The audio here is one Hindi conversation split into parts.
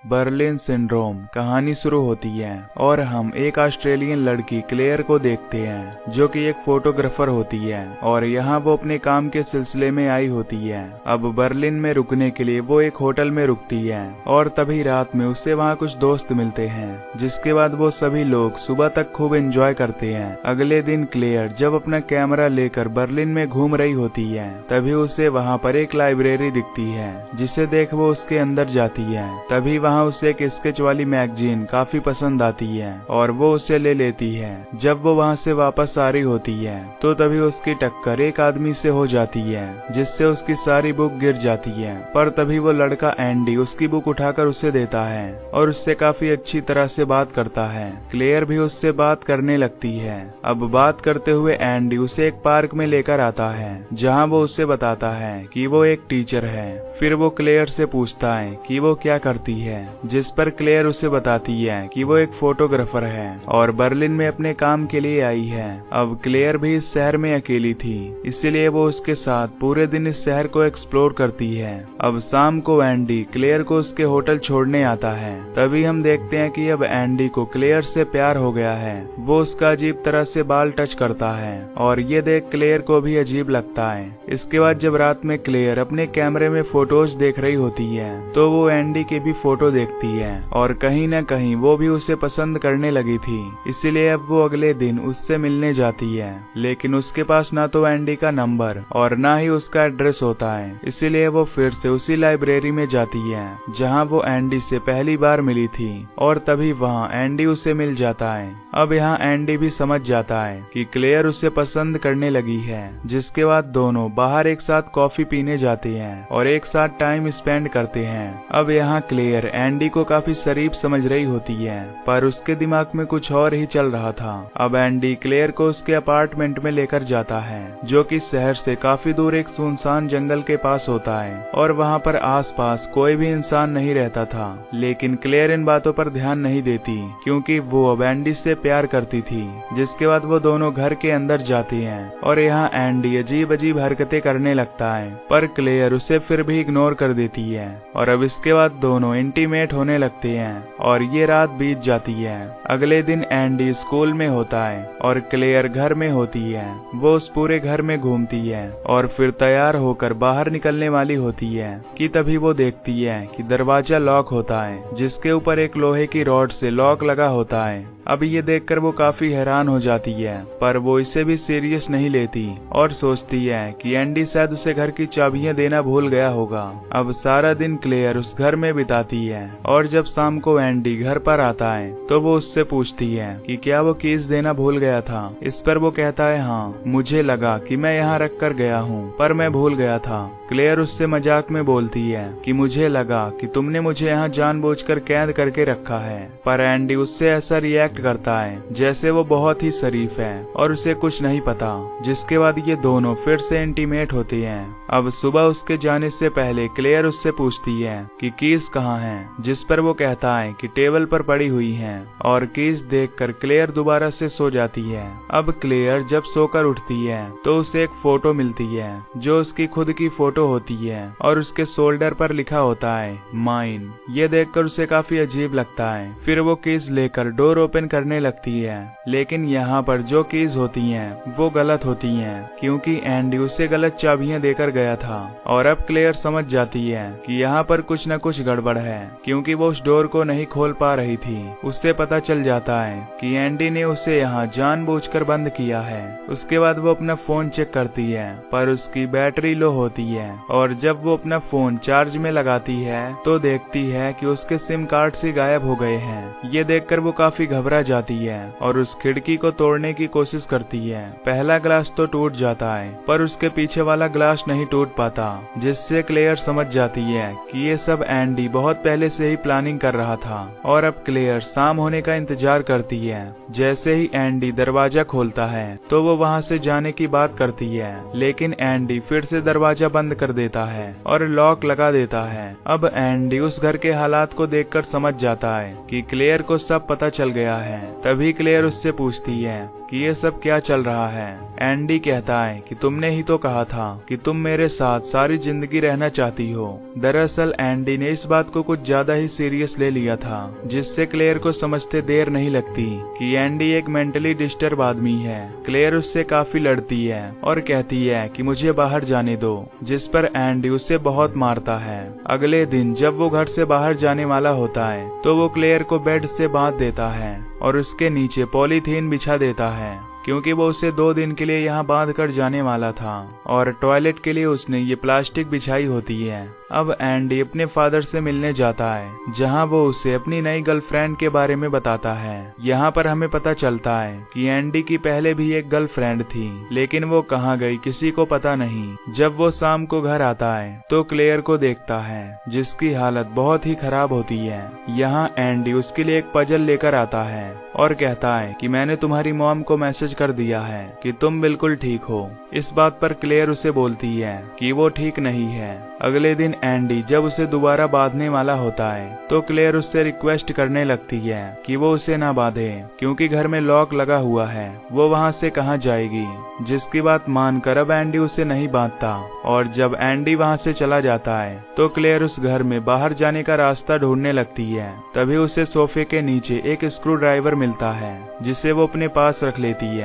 बर्लिन सिंड्रोम कहानी शुरू होती है और हम एक ऑस्ट्रेलियन लड़की क्लेयर को देखते हैं जो कि एक फोटोग्राफर होती है और यहाँ वो अपने काम के सिलसिले में आई होती है। अब बर्लिन में रुकने के लिए वो एक होटल में रुकती है और तभी रात में उससे वहाँ कुछ दोस्त मिलते हैं, जिसके बाद वो सभी लोग सुबह तक खूब एंजॉय करते हैं। अगले दिन क्लेयर जब अपना कैमरा लेकर बर्लिन में घूम रही होती है तभी उसे वहाँ पर एक लाइब्रेरी दिखती है, जिसे देख वो उसके अंदर जाती है। तभी वहाँ उसे एक स्केच वाली मैगजीन काफी पसंद आती है और वो उसे ले लेती है। जब वो वहाँ से वापस आ रही होती है तो तभी उसकी टक्कर एक आदमी से हो जाती है, जिससे उसकी सारी बुक गिर जाती है। पर तभी वो लड़का एंडी उसकी बुक उठाकर उसे देता है और उससे काफी अच्छी तरह से बात करता है। क्लेयर भी उससे बात करने लगती है। अब बात करते हुए एंडी उसे एक पार्क में लेकर आता है, जहाँ वो उसे बताता है कि वो एक टीचर है। फिर वो क्लेयर से पूछता है कि वो क्या करती है, जिस पर क्लेयर उसे बताती है कि वो एक फोटोग्राफर है और बर्लिन में अपने काम के लिए आई है। अब क्लेयर भी इस शहर में अकेली थी, इसलिए वो उसके साथ पूरे दिन इस शहर को एक्सप्लोर करती है। अब शाम को एंडी क्लेयर को उसके होटल छोड़ने आता है। तभी हम देखते हैं कि अब एंडी को क्लेयर से प्यार हो गया है। वो उसका अजीब तरह से बाल टच करता है और ये देख क्लेयर को भी अजीब लगता है। इसके बाद जब रात में क्लेयर अपने कैमरे में फोटोज देख रही होती है तो वो एंडी की भी फोटो देखती है और कहीं न कहीं वो भी उसे पसंद करने लगी थी। इसीलिए अब वो अगले दिन उससे मिलने जाती है, लेकिन उसके पास ना तो एंडी का नंबर और ना ही उसका एड्रेस होता है। इसीलिए वो फिर से उसी लाइब्रेरी में जाती है जहाँ वो एंडी से पहली बार मिली थी और तभी वहाँ एंडी उसे मिल जाता है। अब यहाँ एंडी भी समझ जाता है कि क्लेयर उसे पसंद करने लगी है, जिसके बाद दोनों बाहर एक साथ कॉफी पीने जाते हैं और एक साथ टाइम स्पेंड करते हैं। अब यहाँ क्लेयर एंडी को काफी शरीफ समझ रही होती है, पर उसके दिमाग में कुछ और ही चल रहा था। अब एंडी क्लेयर को उसके अपार्टमेंट में लेकर जाता है, जो कि शहर से काफी दूर एक सुनसान जंगल के पास होता है और वहाँ पर आसपास कोई भी इंसान नहीं रहता था। लेकिन क्लेयर इन बातों पर ध्यान नहीं देती, क्योंकि वो अब एंडी से प्यार करती थी। जिसके बाद वो दोनों घर के अंदर जाते हैं और यहाँ एंडी अजीब अजीब हरकतें करने लगता है, पर क्लेयर उसे फिर भी इग्नोर कर देती है और अब इसके बाद दोनों इंटीमेट होने लगते हैं और ये रात बीत जाती है। अगले दिन एंडी स्कूल में होता है और क्लेयर घर में होती है। वो उस पूरे घर में घूमती है और फिर तैयार होकर बाहर निकलने वाली होती है कि तभी वो देखती है कि दरवाजा लॉक होता है, जिसके ऊपर एक लोहे की रॉड से लॉक लगा होता है। अब ये देखकर वो काफी हैरान हो जाती है, पर वो इसे भी सीरियस नहीं लेती और सोचती है कि एंडी शायद उसे घर की चाबियां देना भूल गया होगा। अब सारा दिन क्लेयर उस घर में बिताती है और जब शाम को एंडी घर पर आता है तो वो उससे पूछती है कि क्या वो कीज देना भूल गया था। इस पर वो कहता है हाँ, मुझे लगा कि मैं यहाँ रख कर गया हूँ, पर मैं भूल गया था। क्लेयर उससे मजाक में बोलती है कि मुझे लगा कि तुमने मुझे यहाँ जानबूझकर कैद करके रखा है, पर एंडी उससे ऐसा रिएक्ट करता है जैसे वो बहुत ही शरीफ है और उसे कुछ नहीं पता। जिसके बाद ये दोनों फिर से इंटीमेट होते हैं। अब सुबह उसके जाने से पहले क्लेयर उससे पूछती है कि कीज कहाँ हैं, जिस पर वो कहता है कि टेबल पर पड़ी हुई हैं और कीज देखकर क्लेयर दोबारा से सो जाती है। अब क्लेयर जब सोकर उठती है तो उसे एक फोटो मिलती है जो उसकी खुद की फोटो होती है और उसके शोल्डर पर लिखा होता है माइन। ये देखकर उसे काफी अजीब लगता है। फिर वो कीज लेकर डोर ओपन करने लगती है, लेकिन यहाँ पर जो कीज होती हैं वो गलत होती हैं, क्योंकि एंडी उसे गलत चाबियां देकर गया था। और अब क्लेयर समझ जाती है कि यहाँ पर कुछ न कुछ गड़बड़ है, क्योंकि वो उस डोर को नहीं खोल पा रही थी। उससे पता चल जाता है कि एंडी ने उसे यहाँ जानबूझकर बंद किया है। उसके बाद वो अपना फोन चेक करती है, पर उसकी बैटरी लो होती है और जब वो अपना फोन चार्ज में लगाती है तो देखती है कि उसके सिम कार्ड से गायब हो गए हैं। ये देखकर वो काफी घबरा जाती है और उस खिड़की को तोड़ने की कोशिश करती है। पहला ग्लास तो टूट जाता है, पर उसके पीछे वाला ग्लास नहीं टूट पाता, जिससे क्लेयर समझ जाती है कि ये सब एंडी बहुत पहले से ही प्लानिंग कर रहा था। और अब क्लेयर शाम होने का इंतजार करती है। जैसे ही एंडी दरवाजा खोलता है तो वो वहाँ से जाने की बात करती है, लेकिन एंडी फिर से दरवाजा बंद कर देता है और लॉक लगा देता है। अब एंडी उस घर के हालात को देखकर समझ जाता है कि क्लेयर को सब पता चल गया है। तभी क्लेयर उससे पूछती है कि ये सब क्या चल रहा है। एंडी कहता है कि तुमने ही तो कहा था कि तुम मेरे साथ सारी जिंदगी रहना चाहती हो। दरअसल एंडी ने इस बात को कुछ ज्यादा ही सीरियस ले लिया था, जिससे क्लेयर को समझते देर नहीं लगती कि एंडी एक मेंटली डिस्टर्ब आदमी है। क्लेयर उससे काफी लड़ती है और कहती है कि मुझे बाहर जाने दो, जिस पर एंडी उससे बहुत मारता है। अगले दिन जब वो घर से बाहर जाने वाला होता है तो वो क्लेयर को बेड से बांध देता है और उसके नीचे पॉलीथीन बिछा देता है, क्योंकि वो उसे 2 दिन के लिए यहाँ बांध कर जाने वाला था और टॉयलेट के लिए उसने ये प्लास्टिक बिछाई होती है। अब एंडी अपने फादर से मिलने जाता है, जहाँ वो उसे अपनी नई गर्लफ्रेंड के बारे में बताता है। यहाँ पर हमें पता चलता है कि एंडी की पहले भी एक गर्लफ्रेंड थी, लेकिन वो कहाँ गई किसी को पता नहीं। जब वो शाम को घर आता है तो क्लेयर को देखता है, जिसकी हालत बहुत ही खराब होती है। यहाँ एंडी उसके लिए एक पजल लेकर आता है और कहता है कि मैंने तुम्हारी मॉम को मैसेज कर दिया है कि तुम बिल्कुल ठीक हो। इस बात पर क्लेयर उसे बोलती है कि वो ठीक नहीं है। अगले दिन एंडी जब उसे दोबारा बांधने वाला होता है तो क्लेयर उससे रिक्वेस्ट करने लगती है कि वो उसे ना बांधे, क्योंकि घर में लॉक लगा हुआ है, वो वहाँ से कहाँ जाएगी। जिसकी बात मानकर अब एंडी उसे नहीं बांधता और जब एंडी वहाँ से चला जाता है तो क्लेयर उस घर में बाहर जाने का रास्ता ढूंढने लगती है। तभी उसे सोफे के नीचे एक स्क्रू ड्राइवर मिलता है, जिसे वो अपने पास रख लेती है।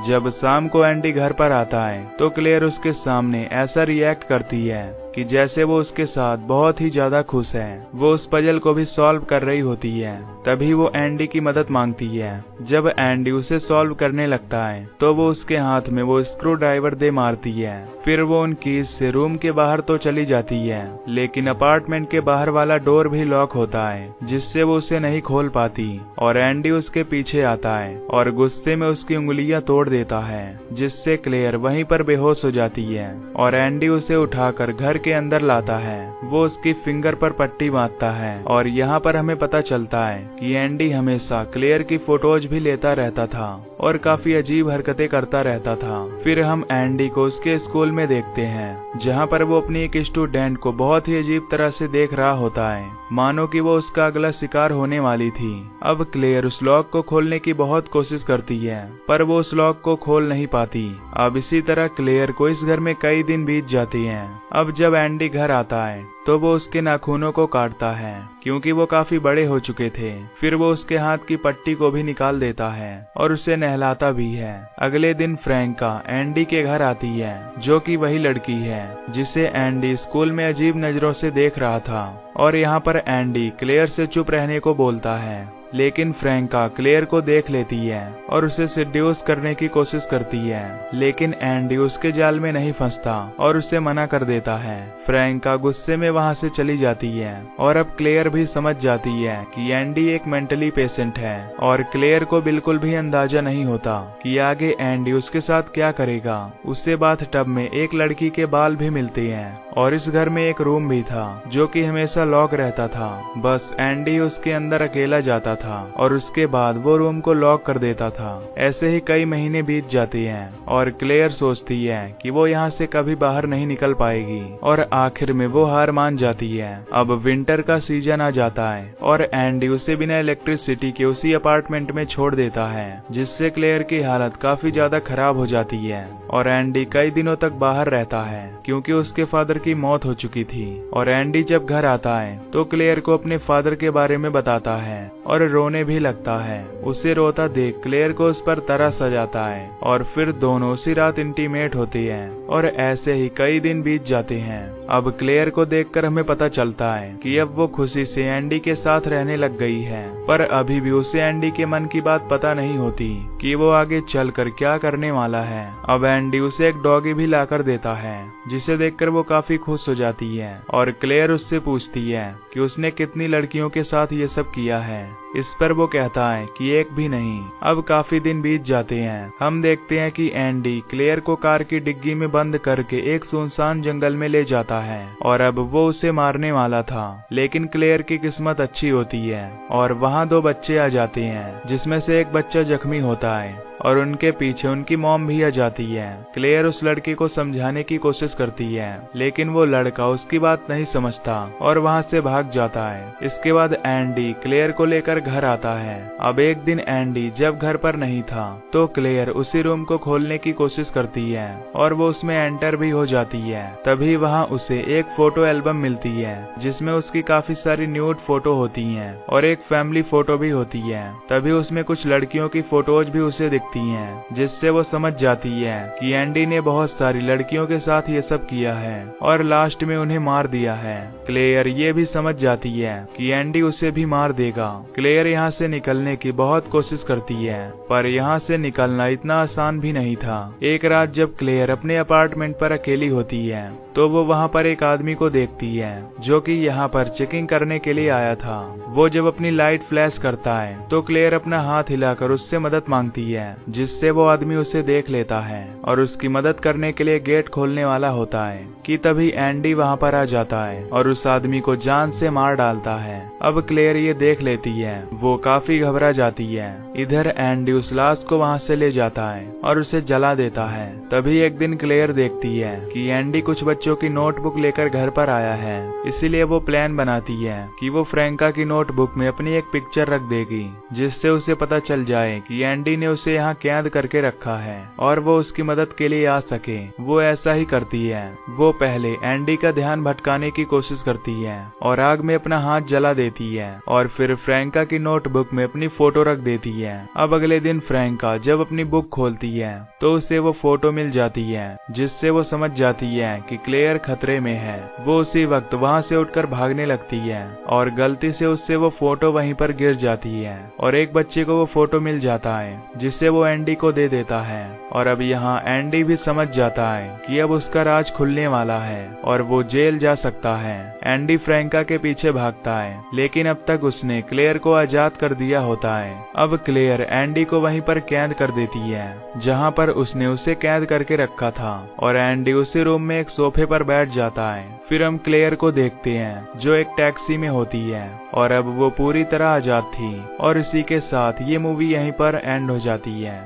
जब शाम को एंडी घर पर आता है तो क्लेयर उसके सामने ऐसा रिएक्ट करती है कि जैसे वो उसके साथ बहुत ही ज्यादा खुश है। वो उस पजल को भी सॉल्व कर रही होती है। तभी वो एंडी की मदद मांगती है। जब एंडी उसे सॉल्व करने लगता है तो वो उसके हाथ में वो स्क्रू ड्राइवर दे मारती है। फिर वो उन कीज से रूम के बाहर तो चली जाती है, लेकिन अपार्टमेंट के बाहर वाला डोर भी लॉक होता है, जिससे वो उसे नहीं खोल पाती और एंडी उसके पीछे आता है और गुस्से में उसकी उंगलियां तोड़ देता है, जिससे क्लेयर वहीं पर बेहोश हो जाती है और एंडी उसे उठाकर घर के अंदर लाता है। वो उसकी फिंगर पर पट्टी बांधता है और यहाँ पर हमें पता चलता है कि एंडी हमेशा क्लेयर की फोटोज भी लेता रहता था और काफी अजीब हरकतें करता रहता था। फिर हम एंडी को उसके स्कूल में देखते हैं, जहाँ पर वो अपनी एक स्टूडेंट को बहुत ही अजीब तरह से देख रहा होता है, मानो कि वो उसका अगला शिकार होने वाली थी। अब क्लेयर उस लॉक को खोलने की बहुत कोशिश करती है, पर वो उस लॉक को खोल नहीं पाती। अब इसी तरह क्लेयर को इस घर में कई दिन बीत जाती हैं। अब जब एंडी घर आता है तो वो उसके नाखूनों को काटता है, क्योंकि वो काफी बड़े हो चुके थे। फिर वो उसके हाथ की पट्टी को भी निकाल देता है और उसे नहलाता भी है। अगले दिन फ्रैंका एंडी के घर आती है, जो कि वही लड़की है जिसे एंडी स्कूल में अजीब नजरों से देख रहा था। और यहाँ पर एंडी क्लेयर से चुप रहने को बोलता है, लेकिन फ्रैंका क्लेयर को देख लेती है और उसे सेड्यूस करने की कोशिश करती है, लेकिन एंडी उसके जाल में नहीं फंसता और उसे मना कर देता है। फ्रैंका गुस्से में वहां से चली जाती है और अब क्लेयर भी समझ जाती है कि एंडी एक मेंटली पेशेंट है और क्लेयर को बिल्कुल भी अंदाजा नहीं होता कि आगे एंडी उसके साथ क्या करेगा। उससे बाथ टब में एक लड़की के बाल भी मिलते हैं और इस घर में एक रूम भी था जो कि हमेशा लॉक रहता था। बस एंडी उसके अंदर अकेला जाता था और उसके बाद वो रूम को लॉक कर देता था। ऐसे ही कई महीने बीत जाते हैं और क्लेयर सोचती है कि वो यहाँ से कभी बाहर नहीं निकल पाएगी और आखिर में वो हार मान जाती है। अब विंटर का सीजन आ जाता है और एंडी उसे बिना इलेक्ट्रिसिटी के उसी अपार्टमेंट में छोड़ देता है, जिससे क्लेयर की हालत काफी ज्यादा खराब हो जाती है और एंडी कई दिनों तक बाहर रहता है, क्योंकि उसके फादर की मौत हो चुकी थी। और एंडी जब घर आता है तो क्लेयर को अपने फादर के बारे में बताता है और रोने भी लगता है। उसे रोता देख क्लेयर को उस पर तरस आ जाता है और फिर दोनों उसी रात इंटीमेट होती हैं और ऐसे ही कई दिन बीत जाते हैं। अब क्लेयर को देखकर हमें पता चलता है कि अब वो खुशी से एंडी के साथ रहने लग गई है, पर अभी भी उसे एंडी के मन की बात पता नहीं होती कि वो आगे चलकर क्या करने वाला है। अब एंडी उसे एक डॉगी भी लाकर देता है, जिसे देखकर वो काफी खुश हो जाती है और क्लेयर उससे पूछती है कि उसने कितनी लड़कियों के साथ ये सब किया है। इस पर वो कहता है कि एक भी नहीं। अब काफी दिन बीत जाते हैं। हम देखते हैं कि एंडी क्लेयर को कार की डिग्गी में बंद करके एक सुनसान जंगल में ले जाता है और अब वो उसे मारने वाला था, लेकिन क्लेयर की किस्मत अच्छी होती है और वहाँ 2 बच्चे आ जाते हैं, जिसमें से एक बच्चा जख्मी होता है और उनके पीछे उनकी मॉम भी आ जाती है। क्लेयर उस लड़की को समझाने की कोशिश करती है, लेकिन वो लड़का उसकी बात नहीं समझता और वहाँ से भाग जाता है। इसके बाद एंडी क्लेयर को लेकर घर आता है। अब एक दिन एंडी जब घर पर नहीं था तो क्लेयर उसी रूम को खोलने की कोशिश करती है और वो उसमें एंटर भी हो जाती है। तभी वहाँ उसे एक फोटो एल्बम मिलती है जिसमें उसकी काफी सारी न्यूड फोटो होती हैं और एक फैमिली फोटो भी होती है। तभी उसमें कुछ लड़कियों की फोटोज भी उसे दिखती हैं, जिससे वो समझ जाती है कि एंडी ने बहुत सारी लड़कियों के साथ ये सब किया है और लास्ट में उन्हें मार दिया है। क्लेयर ये भी समझ जाती है कि एंडी उसे भी मार देगा। क्लेयर यहाँ से निकलने की बहुत कोशिश करती है, पर यहाँ से निकलना इतना आसान भी नहीं था। एक रात जब क्लेयर अपने अपार्टमेंट पर अकेली होती है तो वो वहाँ पर एक आदमी को देखती है जो कि यहाँ पर चेकिंग करने के लिए आया था। वो जब अपनी लाइट फ्लैश करता है तो क्लेयर अपना हाथ हिलाकर उससे मदद मांगती है, जिससे वो आदमी उसे देख लेता है और उसकी मदद करने के लिए गेट खोलने वाला होता है कि तभी एंडी वहाँ पर आ जाता है और उस आदमी को जान से मार डालता है। अब क्लेयर ये देख लेती है, वो काफी घबरा जाती है। इधर एंडी उस लाश को वहाँ से ले जाता है और उसे जला देता है। तभी एक दिन क्लेयर देखती है कि एंडी कुछ बच्चों की नोटबुक लेकर घर पर आया है, इसीलिए वो प्लान बनाती है कि वो फ्रैंका की नोटबुक में अपनी एक पिक्चर रख देगी, जिससे उसे पता चल जाए कि एंडी ने उसे यहाँ कैद करके रखा है और वो उसकी मदद के लिए आ सके। वो ऐसा ही करती है। वो पहले एंडी का ध्यान भटकाने की कोशिश करती है और आग में अपना हाथ जला देती है और फिर फ्रैंका की नोटबुक में अपनी फोटो रख देती है। अब अगले दिन फ्रैंका जब अपनी बुक खोलती है तो उसे वो फोटो मिल जाती है, जिससे वो समझ जाती है कि क्लेयर खतरे में है। वो उसी वक्त वहाँ से उठकर भागने लगती है और गलती से उससे वो फोटो वहीं पर गिर जाती है और एक बच्चे को वो फोटो मिल जाता है, जिसे वो एंडी को दे देता है। और अब यहाँ एंडी भी समझ जाता है कि अब उसका राज खुलने वाला है और वो जेल जा सकता है। एंडी फ्रैंका के पीछे भागता है, लेकिन अब तक उसने क्लेयर को आजाद कर दिया होता है। अब क्लेयर एंडी को वहीं पर कैद कर देती है जहाँ पर उसने उसे कैद करके रखा था और एंडी उसी रूम में एक सोफे पर बैठ जाता है। फिर हम क्लेयर को देखते हैं जो एक टैक्सी में होती है और अब वो पूरी तरह आजाद थी। और इसी के साथ ये मूवी यहीं पर एंड हो जाती है।